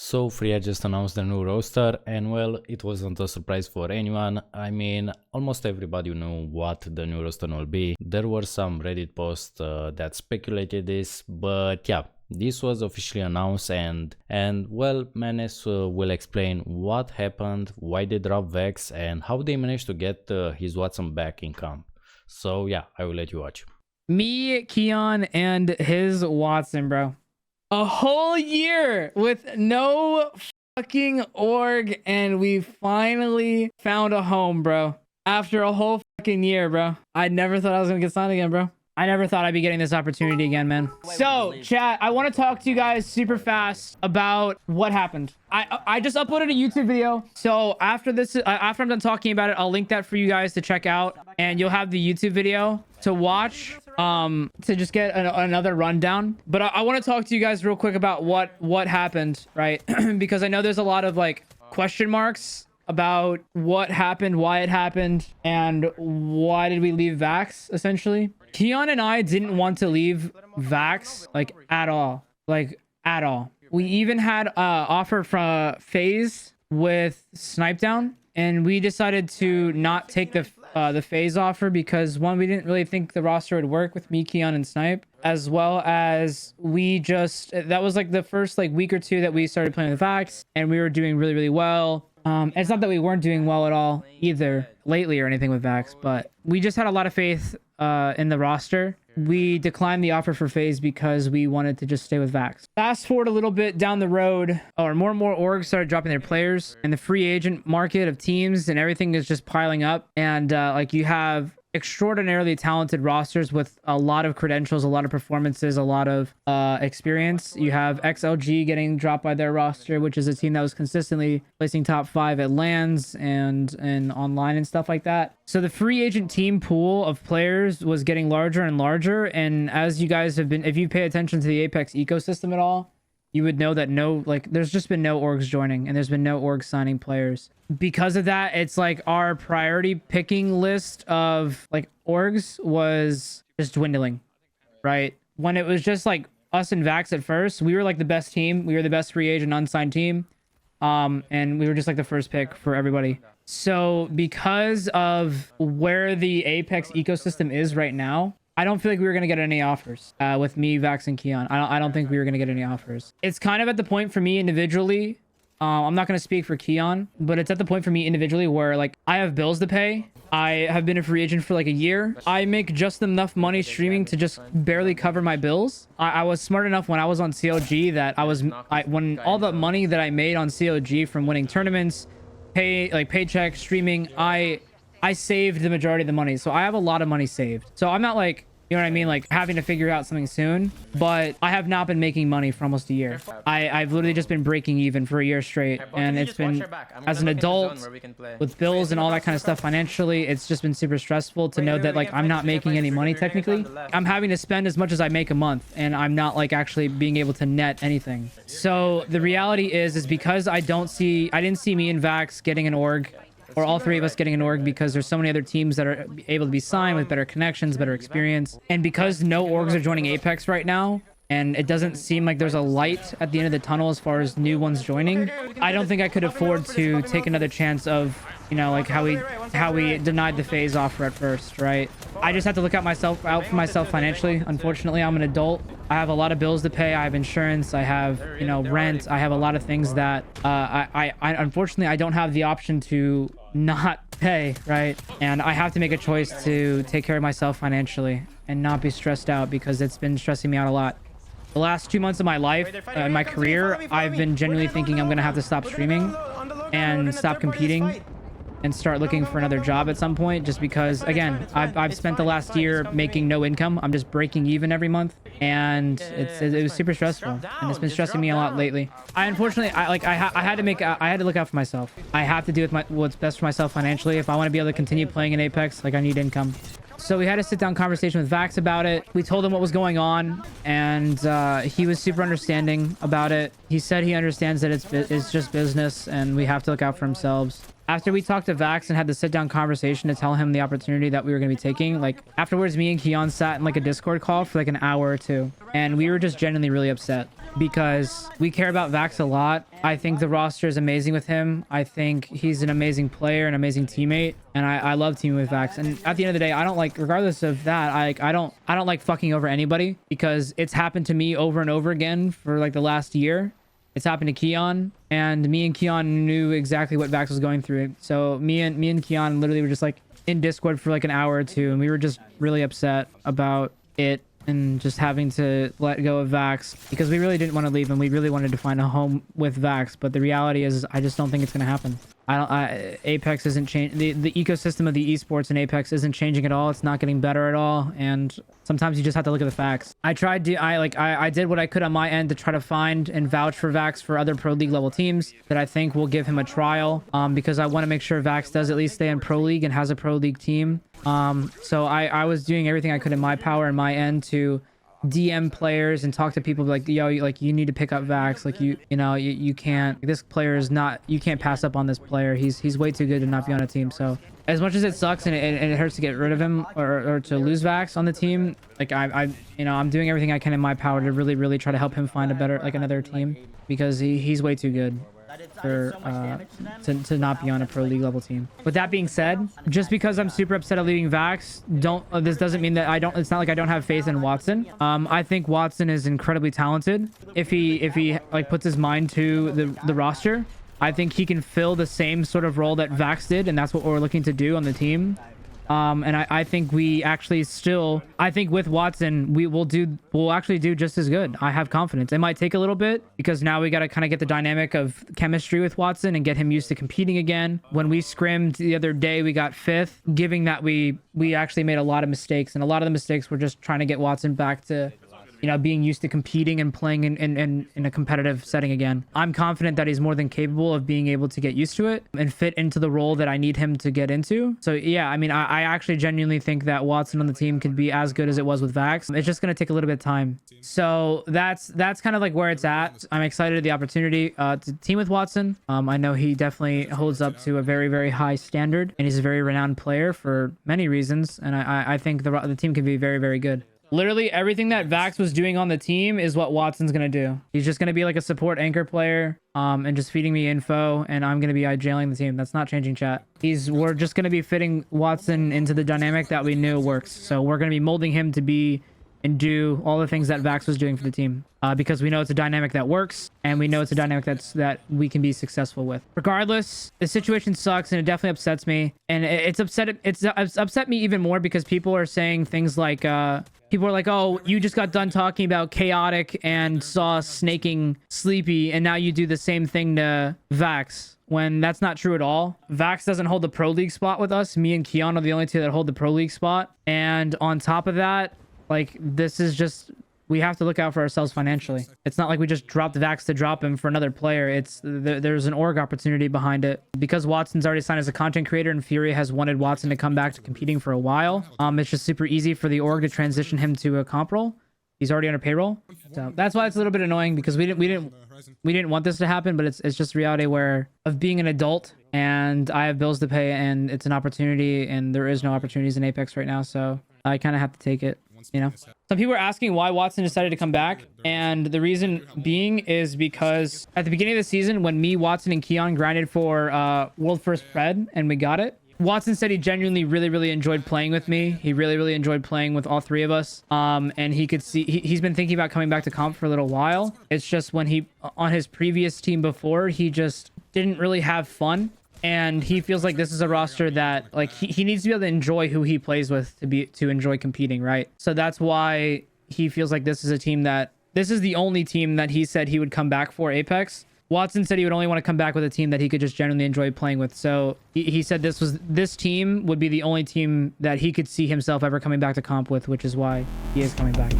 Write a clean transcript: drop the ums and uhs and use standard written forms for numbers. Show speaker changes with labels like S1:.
S1: So FURIA just announced the new roster, and well, it wasn't a surprise for anyone. I mean, almost everybody knew what the new roster will be. There were some Reddit posts that speculated this, but yeah, this was officially announced, and well, Menace will explain what happened, why they dropped Vex, and how they managed to get his Watson back in camp. So yeah, I will let you watch.
S2: Me, Keon, and his Watson, bro. A whole year with no fucking org, and we finally found a home, bro. After a whole fucking year, bro. I never thought I was gonna get signed again, bro. I never thought I'd be getting this opportunity again, man. So, chat, I want to talk to you guys super fast about what happened. I just uploaded a YouTube video. So after this, after I'm done talking about it, I'll link that for you guys to check out, and you'll have the YouTube video to watch to just get another rundown. But I want to talk to you guys real quick about what happened, right? Because I know there's a lot of like question marks about what happened, why it happened, and why did we leave Vax, essentially. Keon and I didn't want to leave Vax, like, at all. Like, at all. We even had offer from FaZe with Snipe Down, and we decided to not take the FaZe offer because, one, we didn't really think the roster would work with me, Keon, and Snipe, as well as we just, that was like the first like week or two that we started playing with Vax, and we were doing really, really well. It's not that we weren't doing well at all either lately or anything with Vax, but we just had a lot of faith in the roster. We declined the offer for FaZe because we wanted to just stay with Vax. Fast forward a little bit down the road, or more and more orgs started dropping their players, and the free agent market of teams and everything is just piling up. And like, you have extraordinarily talented rosters with a lot of credentials, a lot of performances, a lot of experience. You have XLG getting dropped by their roster, which is a team that was consistently placing top 5 at LANs and online and stuff like that. So the free agent team pool of players was getting larger and larger. And as you guys have been, if you pay attention to the Apex ecosystem at all, you would know that there's just been no orgs joining, and there's been no orgs signing players. Because of that, it's like our priority picking list of like orgs was just dwindling, right? When it was just like us and Vax at first, we were like the best team. We were the best free agent unsigned team. And we were just like the first pick for everybody. So because of where the Apex ecosystem is right now, I don't feel like we were going to get any offers with me, Vax, and Keon. I don't think we were going to get any offers. It's kind of at the point for me individually. I'm not going to speak for Keon, but it's at the point for me individually where like I have bills to pay. I have been a free agent for like a year. I make just enough money streaming to just barely cover my bills. I was smart enough when I was on COG that when all the money that I made on COG from winning tournaments, paycheck, streaming, I saved the majority of the money. So I have a lot of money saved. So I'm not like, you know what I mean? Like having to figure out something soon, but I have not been making money for almost a year. I've literally just been breaking even for a year straight. And it's been, as an adult with bills and all that kind of stuff financially, it's just been super stressful to know that like I'm not making any money technically. I'm having to spend as much as I make a month, and I'm not like actually being able to net anything. So the reality is because I didn't see me and Vax getting an org, or all three of us getting an org, because there's so many other teams that are able to be signed with better connections, better experience. And because no orgs are joining Apex right now, and it doesn't seem like there's a light at the end of the tunnel as far as new ones joining, I don't think I could afford to take another chance of, you know, like how we denied the FaZe offer at first, right? I just have to look out for myself financially. Unfortunately, I'm an adult. I have a lot of bills to pay. I have insurance. I have, you know, rent. I have a lot of things that I unfortunately I don't have the option to not pay, right? And I have to make a choice to take care of myself financially and not be stressed out, because it's been stressing me out a lot. The last 2 months of my life and my career, I've been genuinely thinking I'm gonna have to stop streaming and stop competing and start looking for another job at some point, just because, again, I've spent the last year making no income. I'm just breaking even every month, and it was super stressful, and it's been stressing me a lot lately. I had to look out for myself. I have to do what's best for myself financially if I want to be able to continue playing in Apex. Like, I need income. So we had a sit-down conversation with Vax about it. We told him what was going on, and he was super understanding about it. He said he understands that it's just business, and we have to look out for ourselves. after we talked to Vax and had the sit down conversation to tell him the opportunity that we were going to be taking, like afterwards, me and Keon sat in like a Discord call for like an hour or two, and we were just genuinely really upset because we care about Vax a lot. I think the roster is amazing with him. I think he's an amazing player, an amazing teammate, and I love teaming with Vax. And at the end of the day, I don't like, regardless of that, I don't like fucking over anybody, because it's happened to me over and over again for like the last year. It's happened to Keon, and me and Keon knew exactly what Vax was going through. So me and Keon literally were just like in Discord for like an hour or two, and we were just really upset about it and just having to let go of Vax, because we really didn't want to leave and we really wanted to find a home with Vax. But the reality is, I just don't think it's going to happen. Apex isn't changing. The ecosystem of the esports in Apex isn't changing at all. It's not getting better at all. And sometimes you just have to look at the facts. I did what I could on my end to try to find and vouch for Vax for other pro league level teams that I think will give him a trial, because I want to make sure Vax does at least stay in pro league and has a pro league team. So I was doing everything I could in my power and my end to DM players and talk to people like, yo, like you need to pick up Vax. Like you can't, this player is not, you can't pass up on this player. He's way too good to not be on a team. So as much as it sucks and it hurts to get rid of him or to lose Vax on the team, like I'm doing everything I can in my power to really try to help him find a better, like another team, because he's way too good for to not be on a pro league level team. With that being said, just because I'm super upset at leaving Vax, this doesn't mean that it's not like I don't have faith in Watson. I think Watson is incredibly talented. If he like puts his mind to the roster, I think he can fill the same sort of role that Vax did, and that's what we're looking to do on the team. And I think we actually still, I think with Watson, we'll actually do just as good. I have confidence. It might take a little bit, because now we got to kind of get the dynamic of chemistry with Watson and get him used to competing again. When we scrimmed the other day, we got 5th, giving that we actually made a lot of mistakes, and a lot of the mistakes were just trying to get Watson back to, being used to competing and playing in a competitive setting again. I'm confident that he's more than capable of being able to get used to it and fit into the role that I need him to get into. So yeah, I mean, I actually genuinely think that Watson on the team could be as good as it was with Vax. It's just going to take a little bit of time. So that's kind of like where it's at. I'm excited at the opportunity to team with Watson. I know he definitely holds up to a very high standard, and he's a very renowned player for many reasons. And I think the team can be very good. Literally everything that Vax was doing on the team is what Watson's going to do. He's just going to be like a support anchor player, and just feeding me info, and I'm going to be jailing the team. That's not changing, chat. We're just going to be fitting Watson into the dynamic that we knew works. So we're going to be molding him to be and do all the things that Vax was doing for the team, because we know it's a dynamic that works, and we know it's a dynamic that we can be successful with. Regardless, the situation sucks, and it definitely upsets me, and it's upset me even more because people are saying things like people are like, oh, you just got done talking about chaotic and saw snaking Sleepy, and now you do the same thing to Vax, when that's not true at all. Vax doesn't hold the pro league spot with us. Me and Keon are the only two that hold the pro league spot, and on top of that, like, this is just, we have to look out for ourselves financially. It's not like we just dropped Vax to drop him for another player. There's an org opportunity behind it. Because Watson's already signed as a content creator and FURIA has wanted Watson to come back to competing for a while, it's just super easy for the org to transition him to a comp role. He's already on a payroll. So that's why it's a little bit annoying, because we didn't want this to happen, but it's just reality of being an adult, and I have bills to pay, and it's an opportunity, and there is no opportunities in Apex right now, so I kind of have to take it. Some people are asking why Watson decided to come back, and the reason being is because at the beginning of the season, when me, Watson, and Keon grinded for World First Pred and we got it, Watson said he genuinely really enjoyed playing with me. He really enjoyed playing with all three of us, and he could see he's been thinking about coming back to comp for a little while. It's just when he on his previous team before, he just didn't really have fun. And he feels like this is a roster that, like, he needs to be able to enjoy who he plays with to enjoy competing, right? So that's why he feels like this is the only team that he said he would come back for Apex. Watson said he would only want to come back with a team that he could just genuinely enjoy playing with. So he said this team would be the only team that he could see himself ever coming back to comp with, which is why he is coming back.